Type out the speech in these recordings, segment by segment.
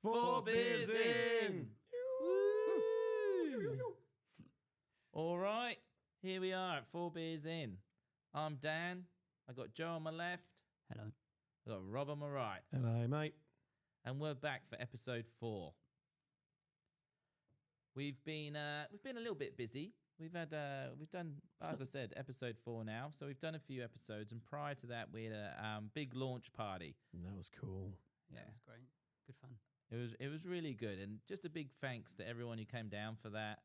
4Beerzin! All right, here we are at 4Beerzin. I'm Dan. I got Joe on my left. Hello. I got Rob on my right. Hello, mate. And we're back for episode 4. We've been a little bit busy. We've done, as I said, episode 4 now. So we've done a few episodes, and prior to that, we had a big launch party. That was cool. Yeah, it was great. Good fun. It was really good, and just a big thanks to everyone who came down for that.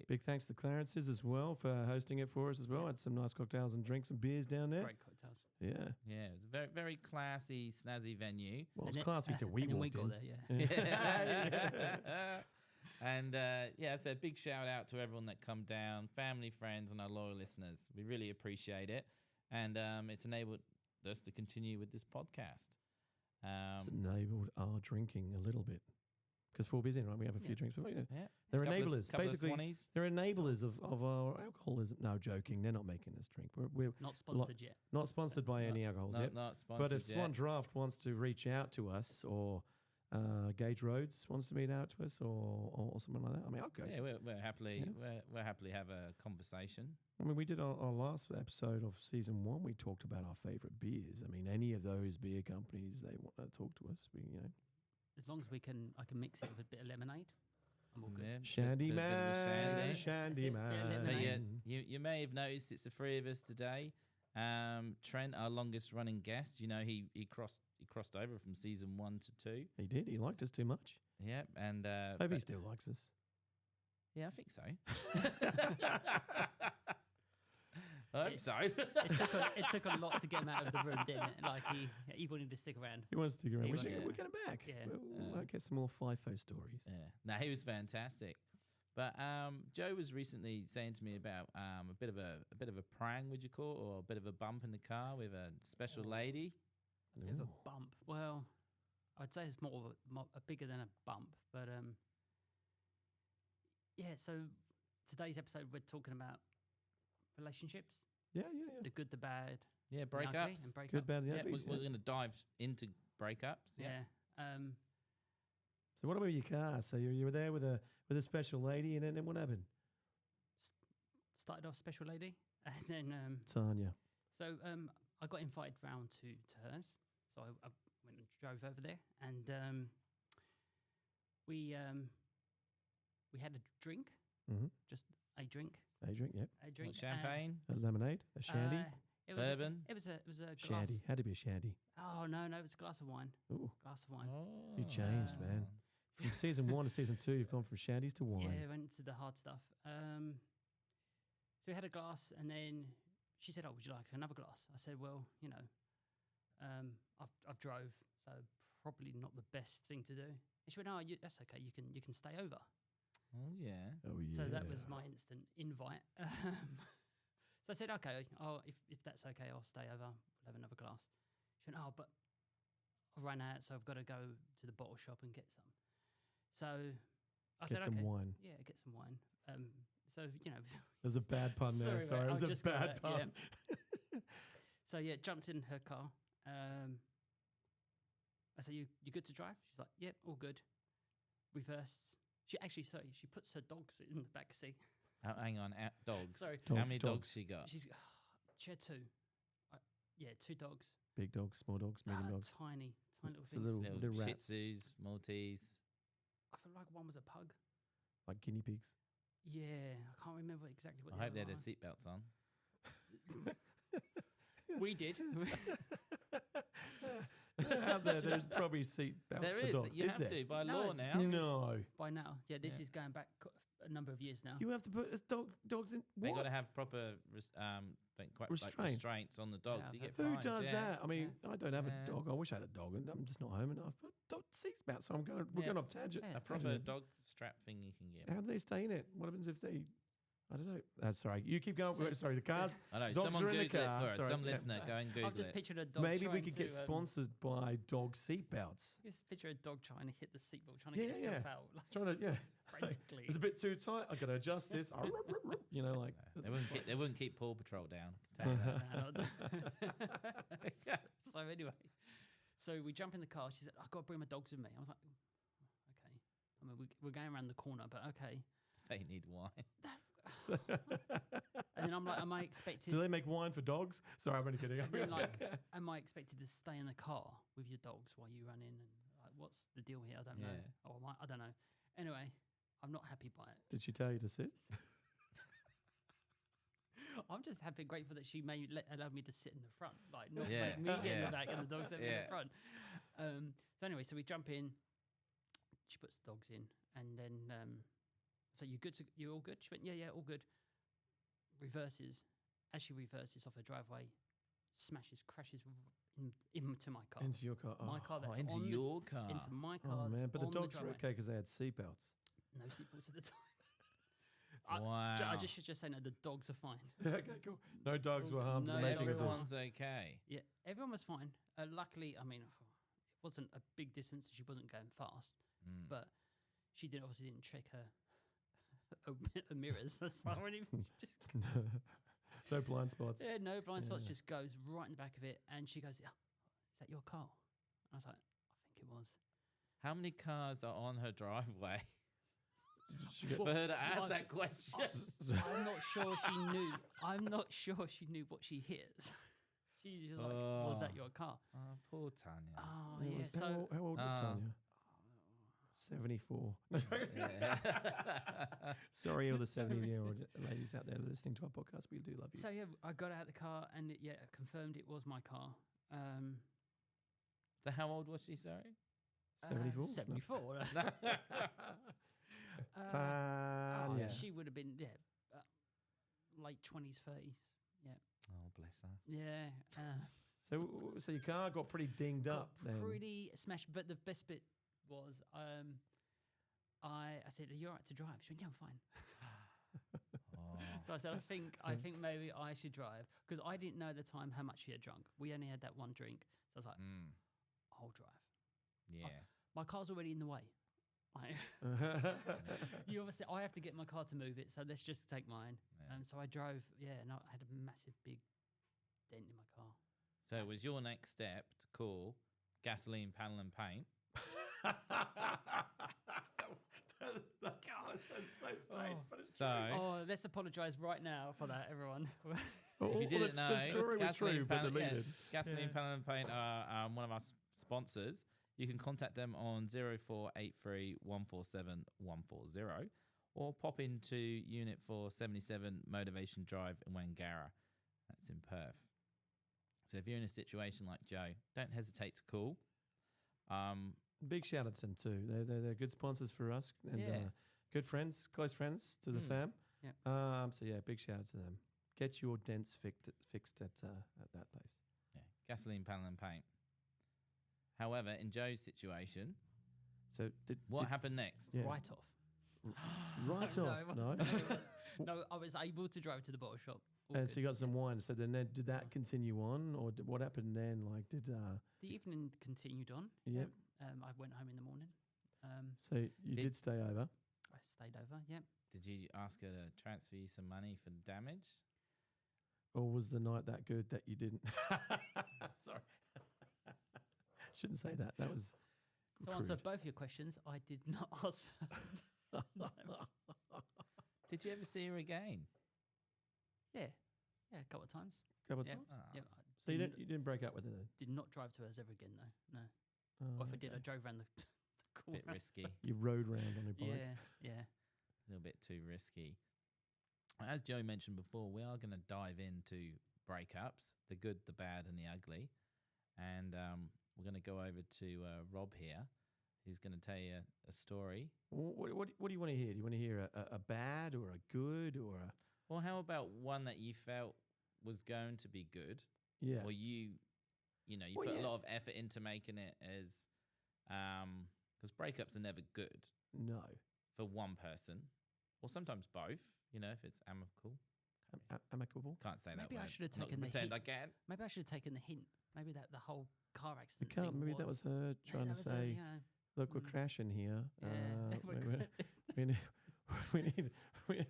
Big thanks to Clarence's as well for hosting it for us as well. Had some nice cocktails and drinks and beers down there. Great cocktails. Yeah. Yeah, it was a very, very classy, snazzy venue. Well, it's classy till we walked in. Got there, Yeah. And so a big shout out to everyone that come down, family, friends, and our loyal listeners. We really appreciate it, and it's enabled us to continue with this podcast. It's enabled our drinking a little bit because 4Beerzin, right? We have a few drinks. Yeah, they're enablers. Basically, of they're enablers of our alcoholism. No, joking. They're not making us drink. We're not sponsored yet. Not sponsored by any alcohols yet. Not sponsored but if Swan Draft wants to reach out to us, or Gage Rhodes wants to meet out to us, or something like that, I mean, I'll go. Yeah, we're happily have a conversation. I mean, we did our last episode of season 1. We talked about our favorite beers. I mean, any of those beer companies they want to talk to us, As long as I can mix it with a bit of lemonade, I'm all good. Yeah, Shandy man, Shandy man. But yeah, you may have noticed it's the 3 of us today. Trent, our longest running guest, he crossed over from season 1 to 2. He did. He liked us too much. Yeah, and maybe he still likes us. Yeah, I think so. I hope so. It took a lot to get him out of the room, didn't it? Like he wanted to stick around. He wants to stick around. We'll get him back. Yeah. We'll get some more FIFO stories. Yeah. No, he was fantastic. But Joe was recently saying to me about a bit of a prang, would you call it, or a bit of a bump in the car with a special lady. A bit of a bump. Well, I'd say it's more bigger than a bump, but yeah. So today's episode, we're talking about relationships. Yeah. The good, the bad. Yeah, the ugly breakups. and breakups. Good, bad, and Yeah, ugly. we're going to dive into breakups. Yeah. So what about your car? So you were there with a special lady, and then what happened? Started off special lady, and then Tanya. So I got invited round to hers. So I went and drove over there, and we had a drink, just a drink. A drink, yep. A drink. What, champagne, A lemonade, a shandy, bourbon. It was a glass. shandy. Had to be a shandy. Oh no, it was a glass of wine. Ooh, Glass of wine. you changed, man. From season 1 to season 2, you've gone from shandies to wine. Yeah, went to the hard stuff. So we had a glass, and then she said, "Oh, would you like another glass?" I said, "Well, I've drove, so probably not the best thing to do." And she went, "No, that's okay. You can stay over." Oh yeah. Oh yeah. So that was my instant invite. So I said, "Okay, if that's okay, I'll stay over. We'll have another glass." She went, "Oh, but I've run out, so I've got to go to the bottle shop and get some." So I said, some "Okay, wine. yeah, get some wine." So There's a bad pun there. Sorry, Sorry, mate, it was I've a just got bad that, pun. yeah. So yeah, jumped in her car. I said, "You good to drive?" She's like, "Yep, all good." Reversed. She puts her dogs in the back seat. Oh, hang on, dogs. Sorry. How many dogs she got? She had 2. Yeah, 2 dogs. Big dogs, small dogs, medium dogs. Tiny little It's a things. little Shih rat, Tzus, Maltese. I feel like one was a pug. like guinea pigs. Yeah, I can't remember exactly what. I hope they had their seatbelts on. We did. Out there's probably seat belts There for is. dogs. You Is have there? to by No, law now. No. By now, yeah, this Yeah. is going back a number of years now. You have to put dogs in. They got What? to have proper Restraints. restraints on the dogs. Yeah, You get Who fines, does yeah. that? I mean, I don't have Yeah. a dog. I wish I had a dog, and I'm just not home enough. But dog seats belts. So we're Yeah, going off tangent. yeah. A proper dog strap thing you can get. How do they stay in it? What happens if they? I don't know. Sorry, you keep going. So- Sorry, the cars. I know. Dogs Someone are in the Google it car, for us. sorry, Some yeah. listener, go and Google I've just it. pictured a dog. Maybe we trying could get to, sponsored by dog seat belts. Just picture a dog trying to hit the seatbelt, trying to get itself out, like Trying to, yeah. frantically. It's a bit too tight. I got to adjust this. Like. They wouldn't keep Paw Patrol down. I can tell you that. So anyway, so we jump in the car. She said, "I've got to bring my dogs with me." I was like, we're going around the corner, but okay. They need wine. And then I'm like, am I expected? Do they make wine for dogs? Sorry, I'm only kidding. And then, like, am I expected to stay in the car with your dogs while you run in? And like, what's the deal here? I don't know. Yeah. Or I don't know. Anyway, I'm not happy by it. Did she tell you to sit? I'm just happy, grateful that she allowed me to sit in the front, like not Yeah. make me get in Yeah. the back and the dogs in Yeah. the front. So anyway, so we jump in. She puts the dogs in, and then so you good? You all good? She went, yeah, all good. Reverses. As she reverses off a driveway, crashes into my car. Into your car. My car. That's into on your car. into my car. Oh, man. that's But the on dogs were driveway. okay because they had seatbelts. No seatbelts at the time. Wow. I just should just say no. The dogs are fine. Okay, cool. No dogs were harmed. No in the making of this. Everyone's okay. Yeah, everyone was fine. Luckily, I mean, it wasn't a big distance. She wasn't going fast, but she obviously didn't check her mirrors. That's why just No blind spots. yeah, no blind spots. Just goes right in the back of it, and she goes, "Yeah, is that your car?" And I was like, "I think it was." How many cars are on her driveway? She got- For her to ask was- that question. I'm not sure she knew. I'm not sure she knew what she hit. She just like, "Was that your car?" Oh, poor Tanya. Oh It yeah. was- So how old was Tanya? 74. Yeah. Sorry, all the 70-year-old ladies out there listening to our podcast. We do love you. So yeah, I got out of the car and it confirmed it was my car. So how old was she, sorry? 74? 74. Tanya. She would have been late 20s, 30s. Yeah, Oh, bless her. yeah. So your car got pretty dinged up then. Pretty smashed. But the best bit was I said, "Are you alright to drive?" She went, "Yeah, I'm fine." Oh. So I said, I think maybe I should drive because I didn't know at the time how much she had drunk. We only had that one drink, so I was like, "I'll drive." Yeah. My car's already in the way. You obviously, I have to get my car to move it, so let's just take mine. Yeah. So I drove, and I had a massive big dent in my car. So was your next step to call gasoline, panel and paint? That sounds so strange, but it's So Let's apologise right now for that, everyone. if you didn't know, the story was true, but deleted. Gasoline, panel and paint are one of our sponsors. You can contact them on 0483 147 140 or pop into Unit 477 Motivation Drive in Wangara. That's in Perth. So if you're in a situation like Joe, don't hesitate to call. Big shout out to them too. They're good sponsors for us and Yeah. good friends, close friends to the fam. Yeah. So yeah, big shout out to them. Get your dents fixed at that place. Yeah, gasoline, panel and paint. However, in Joe's situation, So what happened next? Yeah. Right off. Right No, off. it No. wasn't. No, I was able to drive to the bottle shop. All And good. so you got some wine. So then did that continue on, or what happened then? Like The evening continued on. Yep. I went home in the morning. So you did stay over. I stayed over. Yep. Did you ask her to transfer you some money for damage? Or was the night that good that you didn't? Sorry. Shouldn't say that. That was To answer both your questions, I did not ask for Did you ever see her again? Yeah, a couple of times. couple of Yeah, times. yeah. So you didn't break up with her then? Did not drive to hers ever again though. No. Oh, Or if I did, I okay. drove around the corner. Bit risky. You rode round on your bike. Yeah. A little bit too risky. As Joe mentioned before, we are going to dive into breakups, the good, the bad, and the ugly. And we're going to go over to Rob here. He's going to tell you a story. What do you want to hear? Do you want to hear a bad or a good or a... Well, how about one that you felt was going to be good? Yeah. Or you Well, put yeah. a lot of effort into making it as... Because breakups are never good No. for one person. Or sometimes both, if it's amicable. Amicable? Can't say that Maybe I word. should have I'm not taken gonna the pretend hint. I can. Maybe I should have taken the hint. Maybe that the whole car You accident. can't. thing Maybe that was her trying to that was say, look, we're Mm. crashing here. Yeah. We need... Yeah.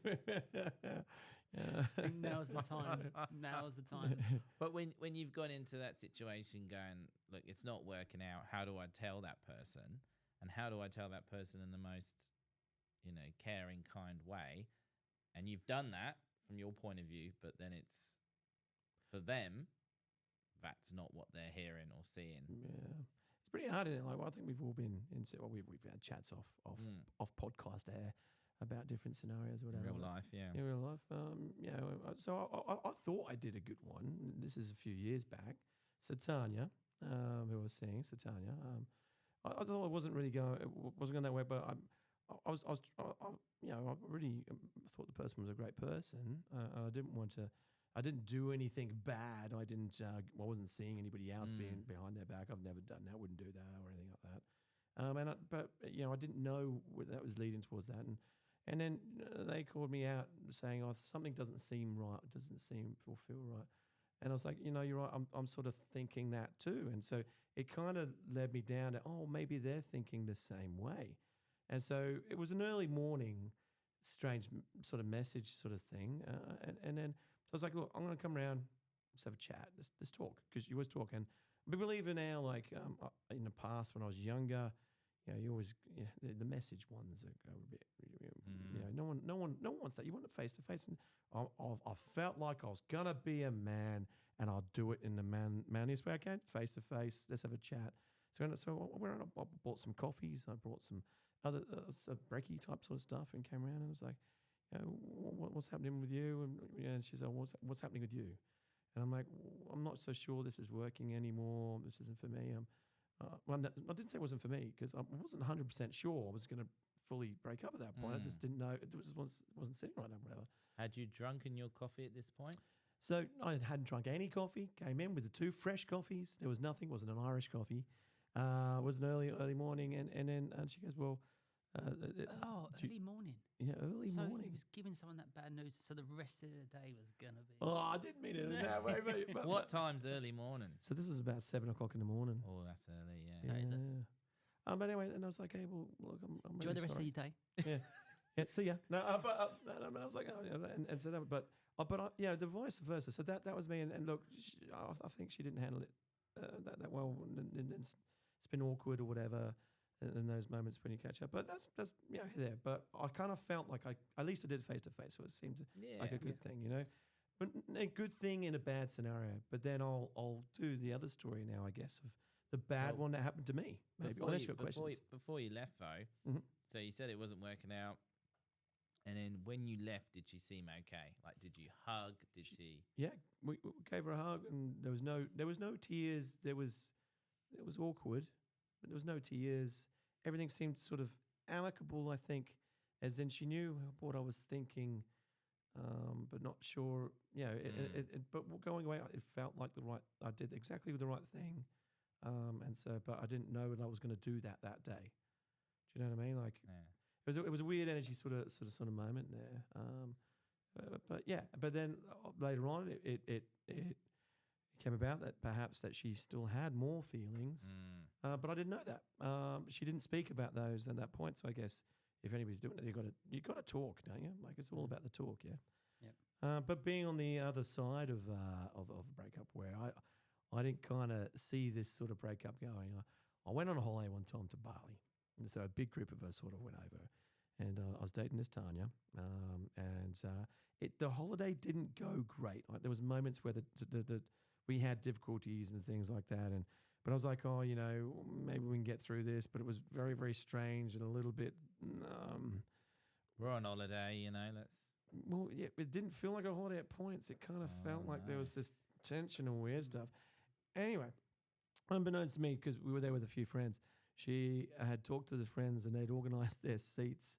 I think now's the time. Now's the time. But when you've gone into that situation going, look, it's not working out, how do I tell that person? And how do I tell that person in the most caring, kind way, and you've done that from your point of view, but then it's for them, that's not what they're hearing or seeing. Yeah, it's pretty hard. Isn't it? Like, I think we've all been into. Well, we've had chats off podcast air about different scenarios, or In whatever. real life, yeah. In real life, So I thought I did a good one. This is a few years back. So Tanya, who I was seeing, so Tanya, I thought it wasn't really going. It wasn't going that way, but I really thought the person was a great person. I didn't want to. I didn't do anything bad. I didn't. I wasn't seeing anybody else being behind their back. I've never done that. Wouldn't do that or anything like that. But I didn't know that was leading towards that. And then they called me out saying, "Oh, something doesn't seem right. It doesn't seem fulfill right." And I was like, "You're right. I'm sort of thinking that too." And so it kind of led me down to, maybe they're thinking the same way. And so it was an early morning, strange sort of message sort of thing. And then so I was like, "Look, I'm going to come around, let's have a chat, let's talk," because you always talk. And we believe in now, like in the past when I was younger, you always the message ones go a bit. No one wants that. You want it face to face. And I felt like I was gonna be a man, and I'll do it in the manliest way I can, face to face. Let's have a chat. So I went around, I bought some coffees. I brought some other brekkie type sort of stuff, and came around and was like, what's happening with you? And she said, what's happening with you? And I'm like, I'm not so sure this is working anymore. This isn't for me. I didn't say it wasn't for me because I wasn't 100% sure I was going to fully break up at that point. I just didn't know. It wasn't sitting right now, whatever. Had you drunken your coffee at this point? So I hadn't drunk any coffee. Came in with the 2 fresh coffees. There was nothing. Wasn't an Irish coffee. It was an early morning. And then she goes, well... early morning. Yeah, early morning. So he was giving someone that bad news, so the rest of the day was going to be... Oh, I didn't mean it in that way. But What time's early morning? So this was about 7 o'clock in the morning. Oh, that's early, yeah. Yeah. But anyway, and I was like, hey, well, look, I'm enjoy really the rest sorry. of your day. Yeah. Yeah, see ya. No, but I was like, and so that, but the vice versa. So that was me. And look, I think she didn't handle it that well. And it's been awkward or whatever in those moments when you catch up. But that's there. But I kind of felt like at least I did face to face, so it seemed like a good thing, But a good thing in a bad scenario. But then I'll do the other story now, I guess, of the bad one that happened to me. Maybe. Before you left, though, so you said it wasn't working out. And then when you left, did she seem okay? Like, did you hug? Did she? Yeah, we gave her a hug, and there was no tears. It was awkward, but there was no tears. Everything seemed sort of amicable, I think, as in she knew what I was thinking, but not sure. But going away, it felt like I did exactly the right thing, and so, but I didn't know that I was going to do that day. Do you know what I mean? Like. Yeah. It was a weird energy sort of moment there, but then later on it came about that perhaps that she still had more feelings, but I didn't know that. She didn't speak about those at that point, so I guess if anybody's doing it, you got to talk, don't you? Like it's all about the talk, yeah. Yep. But being on the other side of a breakup where I didn't kind of see this sort of breakup going. I went on a holiday one time to Bali. And so a big group of us sort of went over, and I was dating this Tanya, the holiday didn't go great. Like there was moments where we had difficulties and things like that, but I was like, maybe we can get through this. But it was very, very strange and a little bit. We're on holiday, let's. Well, yeah, it didn't feel like a holiday at points. It kind of felt like there was this tension and weird stuff. Anyway, unbeknownst to me, because we were there with a few friends. She had talked to the friends and they'd organised their seats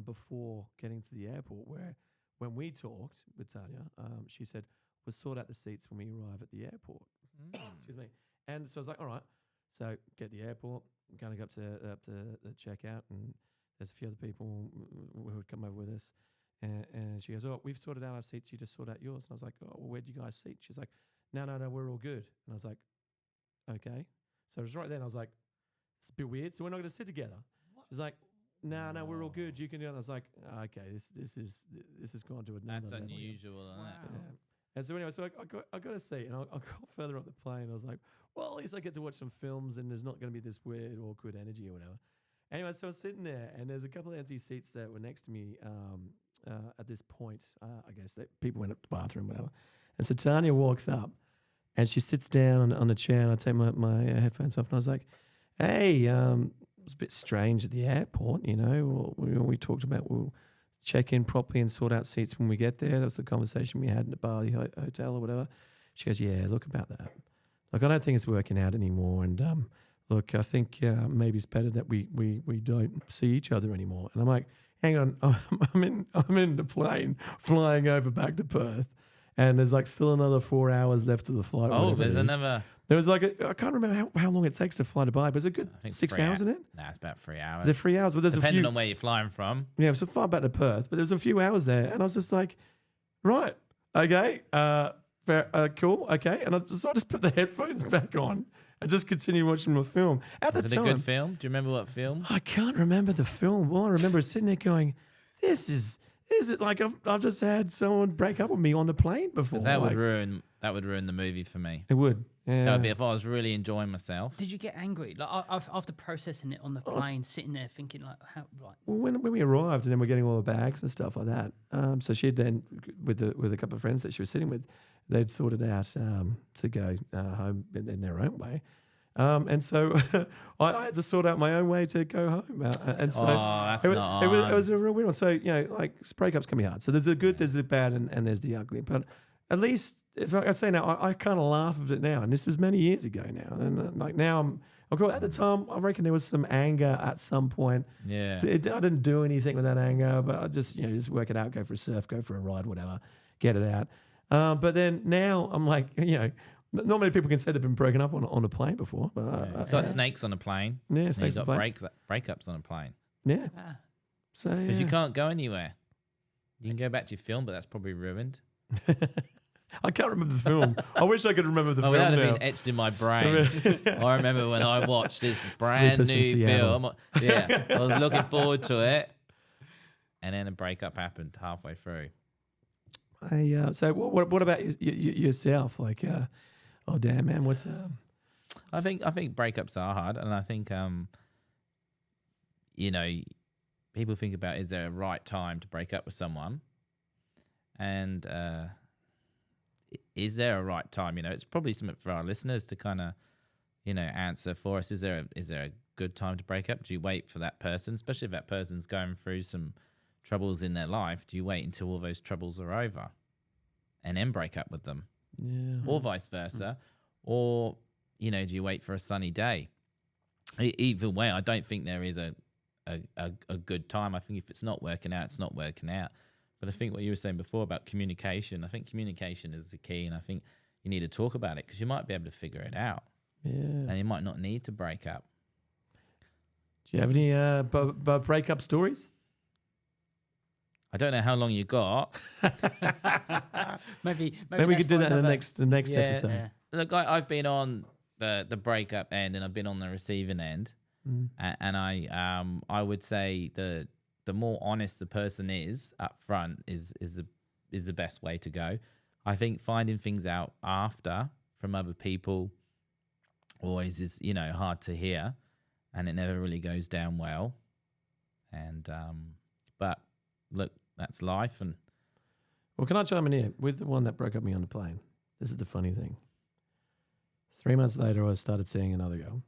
before getting to the airport, where when we talked with Tanya, she said, we'll sort out the seats when we arrive at the airport. Excuse me. And so I was like, all right. So get the airport, going to go up to the checkout, and there's a few other people who would come over with us. And she goes, we've sorted out our seats. You just sort out yours. And I was like, well, where'd you guys sit? She's like, no, we're all good. And I was like, okay. So it was right then. I was like, it's a bit weird, so we're not going to sit together. What? She's like, no, we're all good. You can do it. And I was like, okay, this has gone to another That's level. unusual, isn't it? Yeah. And so anyway, so I got a seat, and I got further up the plane. I was like, well, at least I get to watch some films, and there's not going to be this weird, awkward energy or whatever. Anyway, so I was sitting there, and there's a couple of empty seats that were next to me at this point. I guess that people went up to the bathroom, whatever. And so Tanya walks up, and she sits down on the chair, and I take my headphones off, and I was like, hey, it was a bit strange at the airport, you know. We talked about we'll check in properly and sort out seats when we get there. That was the conversation we had in the Bali hotel or whatever. She goes, yeah, look about that. Like, I don't think it's working out anymore, and look, I think maybe it's better that we don't see each other anymore. And I'm like, hang on, I'm in the plane flying over back to Perth, and there's like still another 4 hours left of the flight. Oh, there's another. There was like I can't remember how long it takes to fly to Dubai, but it's a good 6 hours, isn't it? Nah, it's about 3 hours. Is it 3 hours? Well, there's Depending a few, on where you're flying from. Yeah, so far back to Perth, but there was a few hours there, and I was just like, right, okay, cool, okay, and so I just put the headphones back on and just continue watching my film. Is it a good film? Do you remember what film? I can't remember the film. All I remember is sitting there going, "This is it like I've just had someone break up with me on the plane before." Because that would ruin the movie for me. It would. Yeah. That would be if I was really enjoying myself. Did you get angry? Like after processing it on the plane, sitting there thinking like, how? Like, Well, when we arrived and then we're getting all the bags and stuff like that. So she'd then with a couple of friends that she was sitting with, they'd sorted out to go home in their own way. And so I had to sort out my own way to go home. And so that's it not was a real weird one. So, you know, like breakups can be hard. So there's the good, there's the bad, and there's the ugly. But at least, if I say now, I kind of laugh at it now. And this was many years ago now. And like now at the time, I reckon there was some anger at some point. Yeah. I didn't do anything with that anger, but I just work it out, go for a surf, go for a ride, whatever, get it out. But then now I'm like, not many people can say they've been broken up on a plane before. But You've got snakes on a plane. Yeah, snakes You've on a got plane. breakups on a plane. Yeah. ah. So Because you can't go anywhere. You can go back to your film, but that's probably ruined. I can't remember the film. I wish I could remember the film That would now. have been etched in my brain. I remember when I watched this brand Sleepless in new Seattle. film. Yeah, I was looking forward to it. And then a breakup happened halfway through. So what about yourself? Like, oh damn, man, what's I think breakups are hard, and I think people think about, is there a right time to break up with someone, and is there a right time? It's probably something for our listeners to kind of answer for us. Is there a good time to break up? Do you wait for that person, especially if that person's going through some troubles in their life? Do you wait until all those troubles are over and then break up with them? yeah? Or vice versa? Or, do you wait for a sunny day? Either way, I don't think there is a good time. I think if it's not working out, it's not working out. But I think what you were saying before about communication, I think communication is the key, and I think you need to talk about it because you might be able to figure it out. Yeah. And you might not need to break up. Do you have any breakup stories? I don't know how long you got. maybe we could do that in another- the next Yeah. episode. Yeah. Look, I've been on the breakup end and I've been on the receiving end. Mm. And I would say the more honest the person is up front is the best way to go. I think finding things out after from other people always is hard to hear, and it never really goes down well. And but look, that's life. And Well, can I chime in here with the one that broke up me on the plane? This is the funny thing. 3 months later, I started seeing another girl,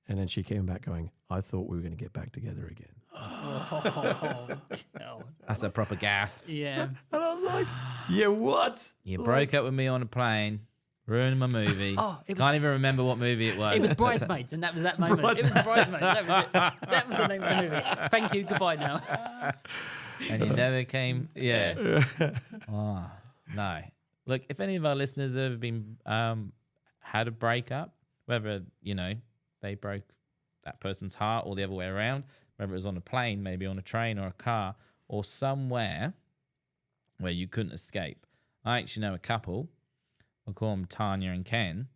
and then she came back going, "I thought we were going to get back together again." Oh, God. that's a proper gasp. Yeah. And I was like, "Yeah, what? You broke up with me on a plane, ruined my movie. Oh, it was- Can't even remember what movie it was. It was Bridesmaids, and that was that moment. It was Bridesmaids. That was it. That was the name of the movie. Thank you. Goodbye now. And you never came. Yeah. Oh, no. Look, if any of our listeners have been had a breakup, whether they broke that person's heart or the other way around, whether it was on a plane, maybe on a train or a car, or somewhere where you couldn't escape. I actually know a couple. I'll call them Tanya and Ken,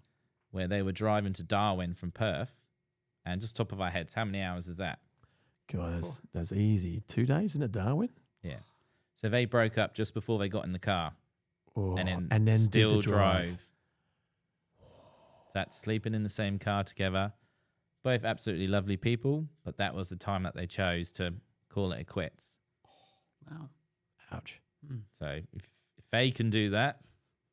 where they were driving to Darwin from Perth, and just top of our heads, how many hours is that? God, that's easy. 2 days in a Darwin? Yeah. So they broke up just before they got in the car. Oh, and then did still the drive. drove. That's sleeping in the same car together, Both absolutely lovely people, but that was the time that they chose to call it a quits. Wow. Ouch. So if they can do that,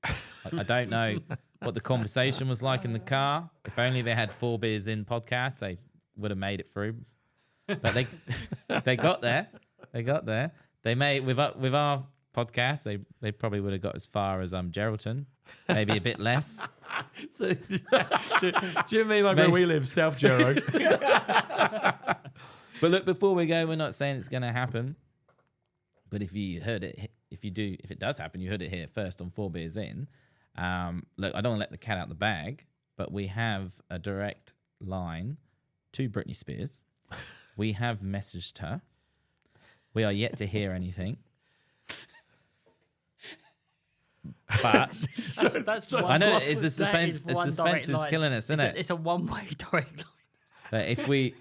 I don't know what the conversation was like in the car. If only they had 4Beerzin podcasts, they would have made it through. But they got there. They got there. They made with our podcast. They probably would have got as far as Geraldton, maybe a bit less. So, do you mean like where we live, South Jero? But look, before we go, we're not saying it's going to happen. But if it does happen, you heard it here first on 4Beerzin. Look, I don't want to let the cat out the bag, but we have a direct line to Britney Spears. We have messaged her. We are yet to hear anything. But That's I know it's the suspense. The suspense is killing us, isn't it? It's a one-way direct line. But if we,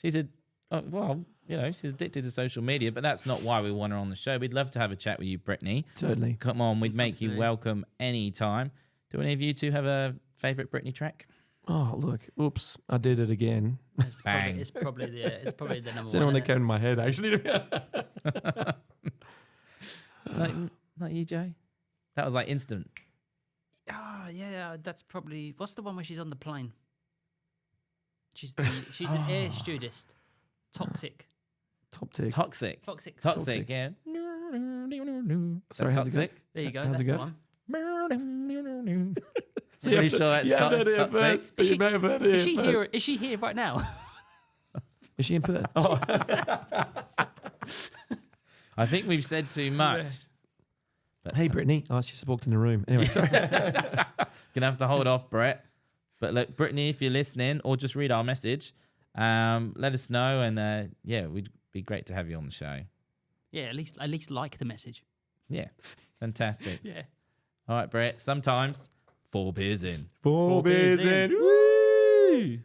she's addicted to social media, but that's not why we want her on the show. We'd love to have a chat with you, Brittany. Totally. Come on, we'd make you Absolutely. welcome anytime. Do any of you two have a favourite Britney track? Oh, look. Oops. I did it again. Bang. It's probably the number It's one. the one that isn't came in my head, actually. Not you, Joe? That was like instant. it? Oh, yeah, that's probably. What's the one where she's on the plane? She's an air stewardess. Toxic. Toxic. Toxic, yeah. Sorry, how's it go? Toxic. There you go. How's That's it the go? one. Pretty sure that's you haven't heard it Toxic. first, but you may have heard it Is she first. here? Is she here right now? Is she in Perth? Oh. I think we've said too much. But Hey, Brittany. Oh, she just walked in the room. Anyway, sorry. Gonna have to hold off, Brett. But look, Brittany, if you're listening, or just read our message, let us know, and we'd be great to have you on the show. Yeah, at least like the message. Yeah, fantastic. Yeah. All right, Brett. Sometimes 4 beers in. 4 beers in. in. Woo!